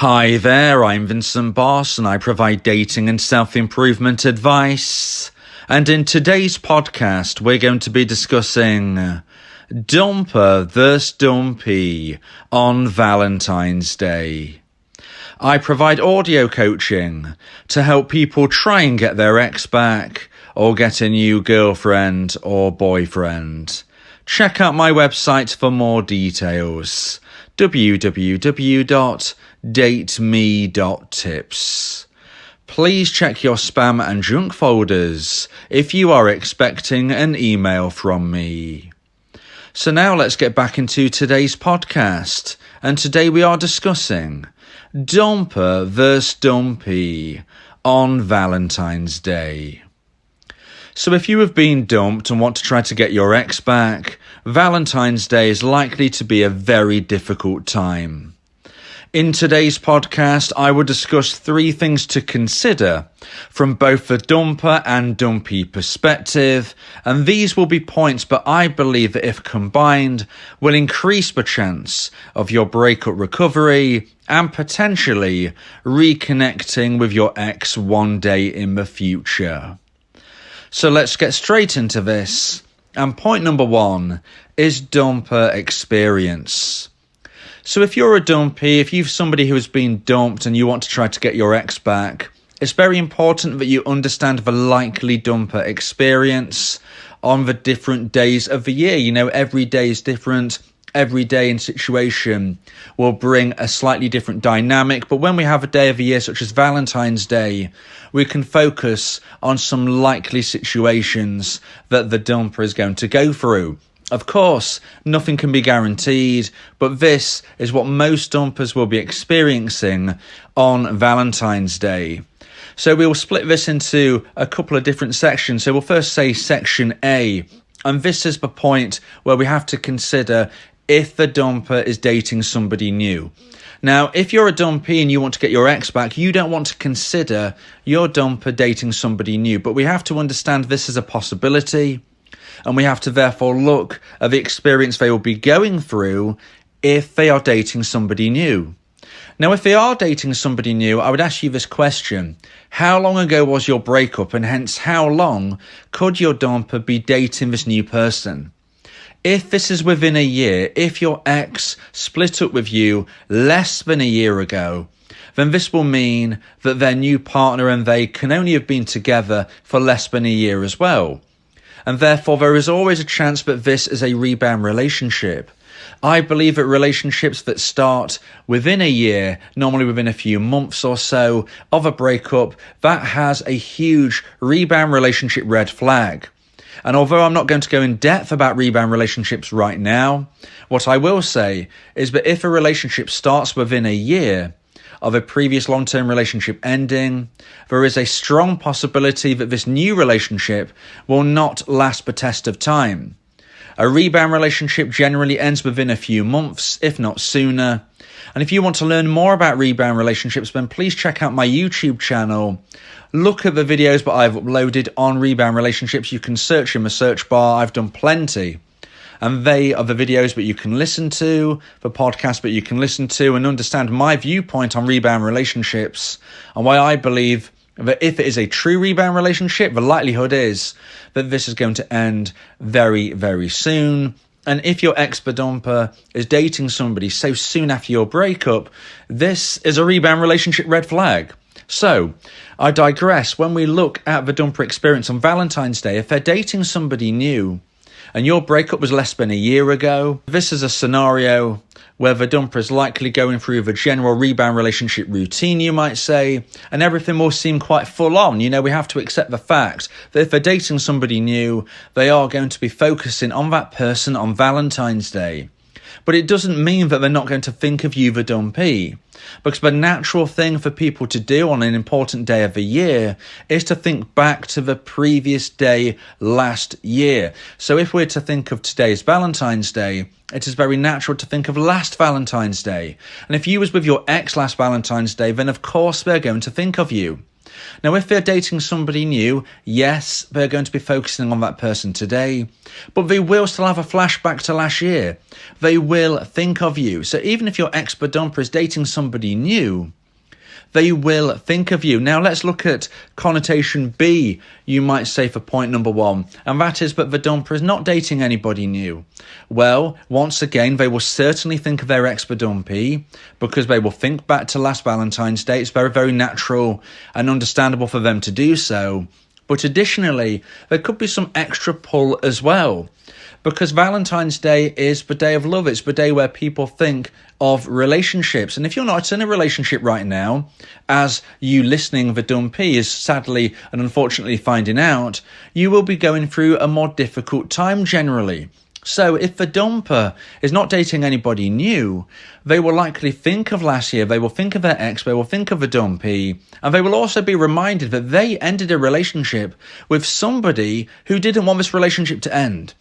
Hi there, I'm Vincent Boss and I provide dating and self-improvement advice. And in today's podcast, we're going to be discussing Dumper vs. Dumpy on Valentine's Day. I provide audio coaching to help people try and get their ex back or get a new girlfriend or boyfriend. Check out my website for more details. www.dateme.tips. Please check your spam and junk folders if you are expecting an email from me. So now let's get back into today's podcast, and today we are discussing Dumper vs. Dumpy on Valentine's Day. So if you have been dumped and want to try to get your ex back, Valentine's Day is likely to be a very difficult time. In today's podcast, I will discuss 3 things to consider from both the dumper and dumpy perspective, and these will be points that I believe that if combined will increase the chance of your breakup recovery and potentially reconnecting with your ex one day in the future. So let's get straight into this. And point number 1 is dumper experience. So if you're a dumpy, if you're somebody who has been dumped and you want to try to get your ex back, it's very important that you understand the likely dumper experience on the different days of the year. You know, every day is different. Every day and situation will bring a slightly different dynamic. But when we have a day of the year such as Valentine's Day, we can focus on some likely situations that the dumper is going to go through. Of course, nothing can be guaranteed, but this is what most dumpers will be experiencing on Valentine's Day. So we'll split this into a couple of different sections. So we'll first say section A, and this is the point where we have to consider if the dumper is dating somebody new. Now, if you're a dumpy and you want to get your ex back, you don't want to consider your dumper dating somebody new, but we have to understand this is a possibility. And we have to therefore look at the experience they will be going through if they are dating somebody new. Now, if they are dating somebody new, I would ask you this question. How long ago was your breakup, and hence how long could your dumper be dating this new person? If this is within a year, if your ex split up with you less than a year ago, then this will mean that their new partner and they can only have been together for less than a year as well. And therefore, there is always a chance that this is a rebound relationship. I believe that relationships that start within a year, normally within a few months or so of a breakup, that has a huge rebound relationship red flag. And although I'm not going to go in depth about rebound relationships right now, what I will say is that if a relationship starts within a year of a previous long-term relationship ending, there is a strong possibility that this new relationship will not last the test of time. A rebound relationship generally ends within a few months, if not sooner. And if you want to learn more about rebound relationships, then please check out my YouTube channel. Look at the videos that I've uploaded on rebound relationships. You can search in the search bar. I've done plenty. And they are the videos that you can listen to, the podcasts that you can listen to, and understand my viewpoint on rebound relationships and why I believe that if it is a true rebound relationship, the likelihood is that this is going to end very, very soon. And if your ex-dumper is dating somebody so soon after your breakup, this is a rebound relationship red flag. So, I digress. When we look at the dumper experience on Valentine's Day, if they're dating somebody new, and your breakup was less than a year ago, this is a scenario where the dumper is likely going through the general rebound relationship routine, you might say, and everything will seem quite full on. You know, we have to accept the fact that if they're dating somebody new, they are going to be focusing on that person on Valentine's Day. But it doesn't mean that they're not going to think of you, the dumpy. Because the natural thing for people to do on an important day of the year is to think back to the previous day last year. So if we're to think of today's Valentine's Day, it is very natural to think of last Valentine's Day. And if you was with your ex last Valentine's Day, then of course they're going to think of you. Now, if they're dating somebody new, yes, they're going to be focusing on that person today, but they will still have a flashback to last year. They will think of you. So even if your ex-bedumper is dating somebody new, they will think of you. Now, let's look at connotation B, you might say, for point number 1, and that is that the dumper is not dating anybody new. Well, once again, they will certainly think of their ex-bedumpee because they will think back to last Valentine's Day. It's very, very natural and understandable for them to do so. But additionally, there could be some extra pull as well, because Valentine's Day is the day of love. It's the day where people think of relationships. And if you're not in a relationship right now, as you listening, the Dumpee is sadly and unfortunately finding out, you will be going through a more difficult time generally. So if the dumper is not dating anybody new, they will likely think of last year, they will think of their ex, they will think of the Dumpee, and they will also be reminded that they ended a relationship with somebody who didn't want this relationship to end.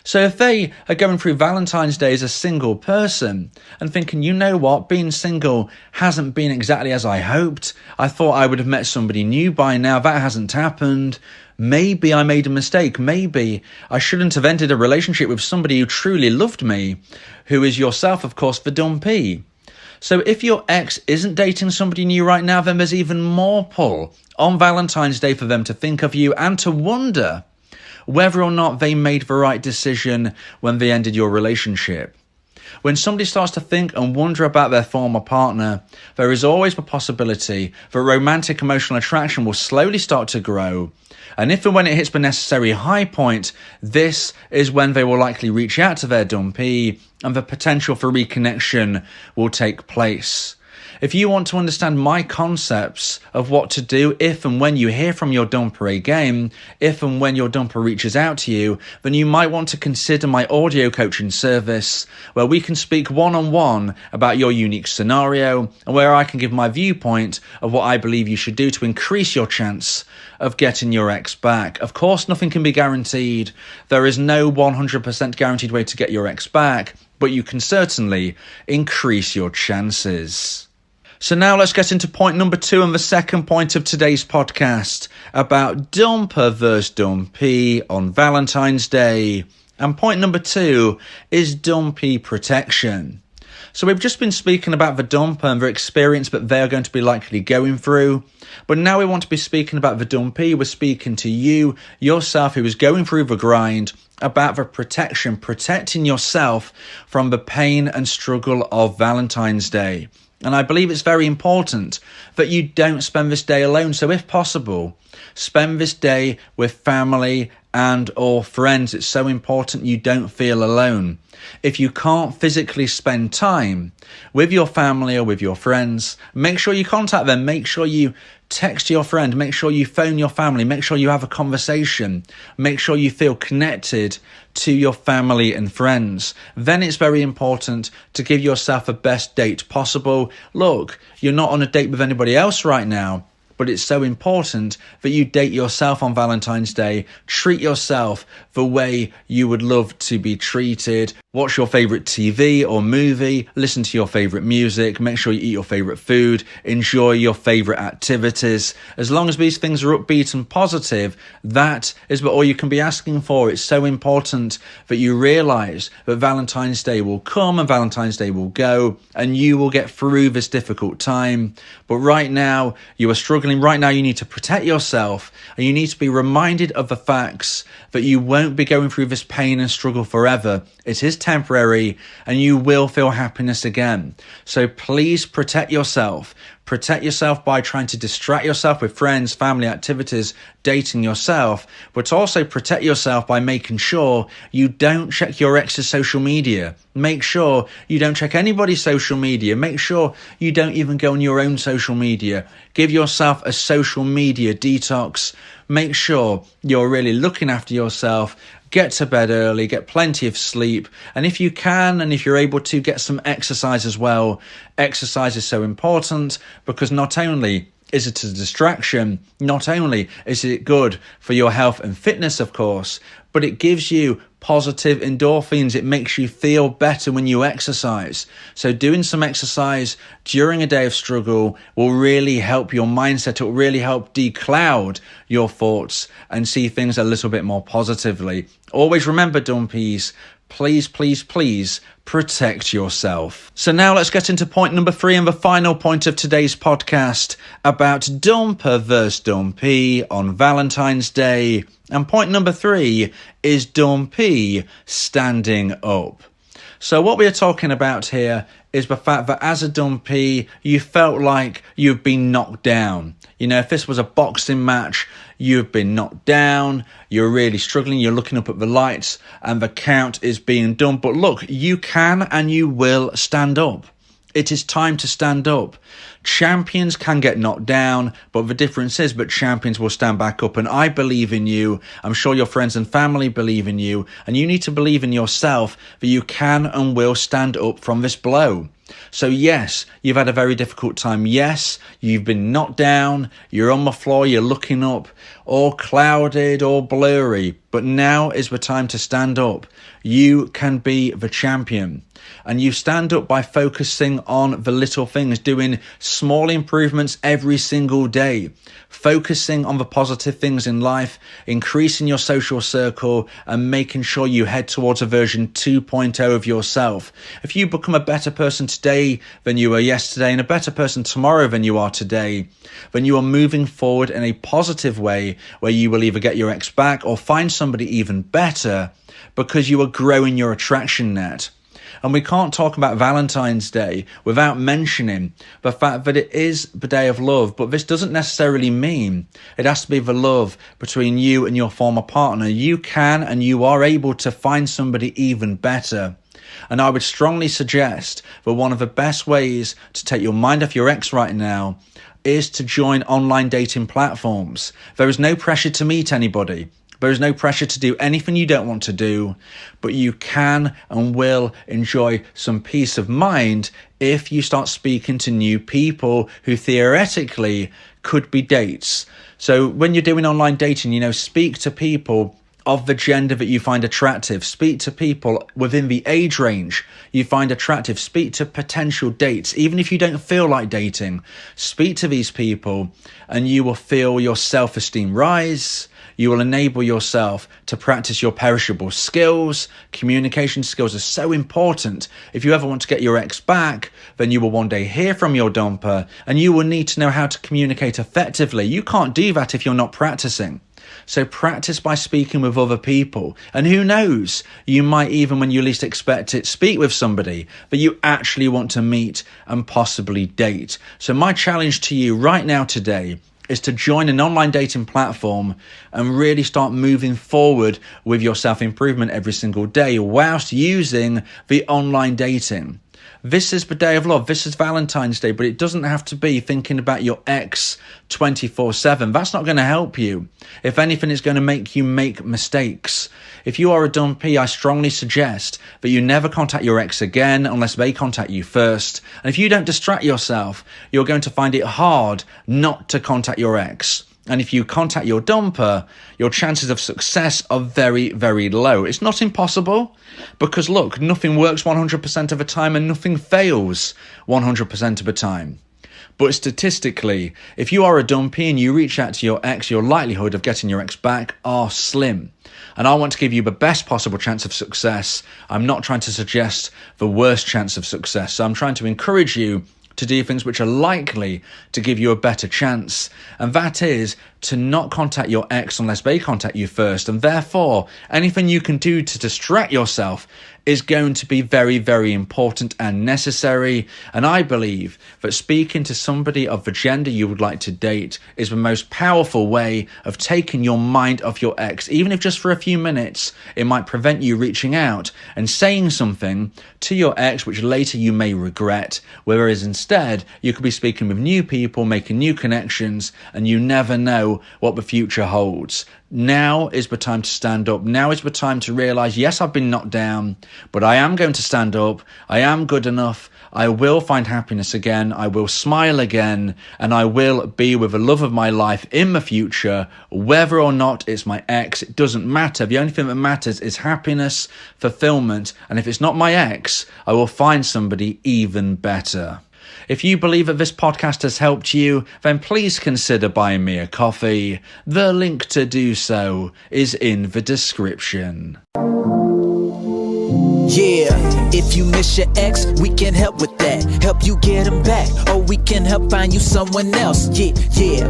So if they are going through Valentine's Day as a single person and thinking, you know what, being single hasn't been exactly as I hoped. I thought I would have met somebody new by now. That hasn't happened. Maybe I made a mistake. Maybe I shouldn't have ended a relationship with somebody who truly loved me, who is yourself, of course, the Dumpee. So if your ex isn't dating somebody new right now, then there's even more pull on Valentine's Day for them to think of you and to wonder whether or not they made the right decision when they ended your relationship. When somebody starts to think and wonder about their former partner, there is always the possibility that romantic emotional attraction will slowly start to grow. And if and when it hits the necessary high point, this is when they will likely reach out to their Dumpee and the potential for reconnection will take place. If you want to understand my concepts of what to do if and when you hear from your dumper again, if and when your dumper reaches out to you, then you might want to consider my audio coaching service, where we can speak one-on-one about your unique scenario and where I can give my viewpoint of what I believe you should do to increase your chance of getting your ex back. Of course, nothing can be guaranteed. There is no 100% guaranteed way to get your ex back, but you can certainly increase your chances. So now let's get into point number 2 and the second point of today's podcast about dumper versus Dumpee on Valentine's Day. And point number 2 is Dumpee protection. So we've just been speaking about the dumper and the experience that they're going to be likely going through. But now we want to be speaking about the Dumpee. We're speaking to you, yourself, who is going through the grind, about the protection, protecting yourself from the pain and struggle of Valentine's Day. And I believe it's very important that you don't spend this day alone. So if possible, spend this day with family and or friends. It's so important you don't feel alone. If you can't physically spend time with your family or with your friends, make sure you contact them. Make sure you text your friend. Make sure you phone your family. Make sure you have a conversation. Make sure you feel connected to your family and friends. Then it's very important to give yourself the best date possible. Look, you're not on a date with anybody else right now, but it's so important that you date yourself on Valentine's Day. Treat yourself the way you would love to be treated. Watch your favourite TV or movie. Listen to your favourite music. Make sure you eat your favourite food. Enjoy your favourite activities. As long as these things are upbeat and positive, that is what all you can be asking for. It's so important that you realise that Valentine's Day will come and Valentine's Day will go, and you will get through this difficult time. But right now, you are struggling. Right now, you need to protect yourself, and you need to be reminded of the facts that you won't be going through this pain and struggle forever. It is temporary, and you will feel happiness again. So please protect yourself. Protect yourself by trying to distract yourself with friends, family, activities, dating yourself, but also protect yourself by making sure you don't check your ex's social media. Make sure you don't check anybody's social media. Make sure you don't even go on your own social media. Give yourself a social media detox. Make sure you're really looking after yourself. Get to bed early, get plenty of sleep, and if you can and if you're able to, get some exercise as well. Exercise is so important because not only is it a distraction? Not only is it good for your health and fitness, of course, but it gives you positive endorphins. It makes you feel better when you exercise. So doing some exercise during a day of struggle will really help your mindset. It will really help decloud your thoughts and see things a little bit more positively. Always remember, Dumpies, please, please, please protect yourself. So now let's get into point number 3 and the final point of today's podcast about Dumper versus Dumpy on Valentine's Day. And point number 3 is Dumpy standing up. So what we are talking about here is the fact that as a Dumpy, you felt like you've been knocked down. You know, if this was a boxing match, you've been knocked down, you're really struggling, you're looking up at the lights and the count is being done. But look, you can and you will stand up. It is time to stand up. Champions can get knocked down, but the difference is that champions will stand back up. And I believe in you. I'm sure your friends and family believe in you. And you need to believe in yourself that you can and will stand up from this blow. So yes, you've had a very difficult time. Yes, you've been knocked down. You're on the floor. You're looking up, all clouded, all blurry. But now is the time to stand up. You can be the champion. And you stand up by focusing on the little things, doing small improvements every single day, focusing on the positive things in life, increasing your social circle and making sure you head towards a version 2.0 of yourself. If you become a better person today than you were yesterday and a better person tomorrow than you are today, then you are moving forward in a positive way where you will either get your ex back or find somebody even better because you are growing your attraction net. And we can't talk about Valentine's Day without mentioning the fact that it is the day of love. But this doesn't necessarily mean it has to be the love between you and your former partner. You can and you are able to find somebody even better. And I would strongly suggest that one of the best ways to take your mind off your ex right now is to join online dating platforms. There is no pressure to meet anybody. There is no pressure to do anything you don't want to do, but you can and will enjoy some peace of mind if you start speaking to new people who theoretically could be dates. So when you're doing online dating, speak to people of the gender that you find attractive. Speak to people within the age range you find attractive. Speak to potential dates. Even if you don't feel like dating, speak to these people and you will feel your self-esteem rise. You will enable yourself to practice your perishable skills. Communication skills are so important. If you ever want to get your ex back, then you will one day hear from your dumper and you will need to know how to communicate effectively. You can't do that if you're not practicing. So practice by speaking with other people. And who knows, you might even, when you least expect it, speak with somebody that you actually want to meet and possibly date. So my challenge to you right now today is to join an online dating platform and really start moving forward with your self-improvement every single day whilst using the online dating. This is the day of love. This is Valentine's Day, but it doesn't have to be thinking about your ex 24/7. That's not going to help you. If anything, it's going to make you make mistakes. If you are a dumpy, I strongly suggest that you never contact your ex again unless they contact you first. And if you don't distract yourself, you're going to find it hard not to contact your ex. And if you contact your dumper, your chances of success are very, very low. It's not impossible because, look, nothing works 100% of the time and nothing fails 100% of the time. But statistically, if you are a dumpy and you reach out to your ex, your likelihood of getting your ex back are slim. And I want to give you the best possible chance of success. I'm not trying to suggest the worst chance of success. So I'm trying to encourage you to do things which are likely to give you a better chance. And that is to not contact your ex unless they contact you first. And therefore, anything you can do to distract yourself is going to be very, very important and necessary. And I believe that speaking to somebody of the gender you would like to date is the most powerful way of taking your mind off your ex. Even if just for a few minutes, it might prevent you reaching out and saying something to your ex which later you may regret. Whereas instead, you could be speaking with new people, making new connections, and you never know what the future holds. Now is the time to stand up. Now is the time to realise, yes, I've been knocked down, but I am going to stand up. I am good enough. I will find happiness again. I will smile again. And I will be with the love of my life in the future. Whether or not it's my ex, it doesn't matter. The only thing that matters is happiness, fulfillment. And if it's not my ex, I will find somebody even better. If you believe that this podcast has helped you, then please consider buying me a coffee. The link to do so is in the description. Yeah, if you miss your ex, we can help with that. Help you get him back, or we can help find you someone else. Yeah,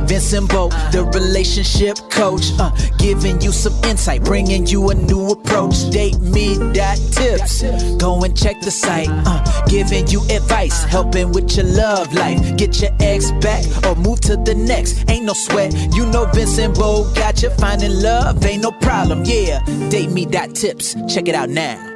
Vincent, the relationship coach, giving you some insight, bringing you a new approach. DateMe.tips, go and check the site, giving you advice, helping with your love life. Get your ex back, or move to the next. Ain't no sweat, you know Vincent got you. Finding love ain't no problem. Yeah, DateMe.tips, check it out now.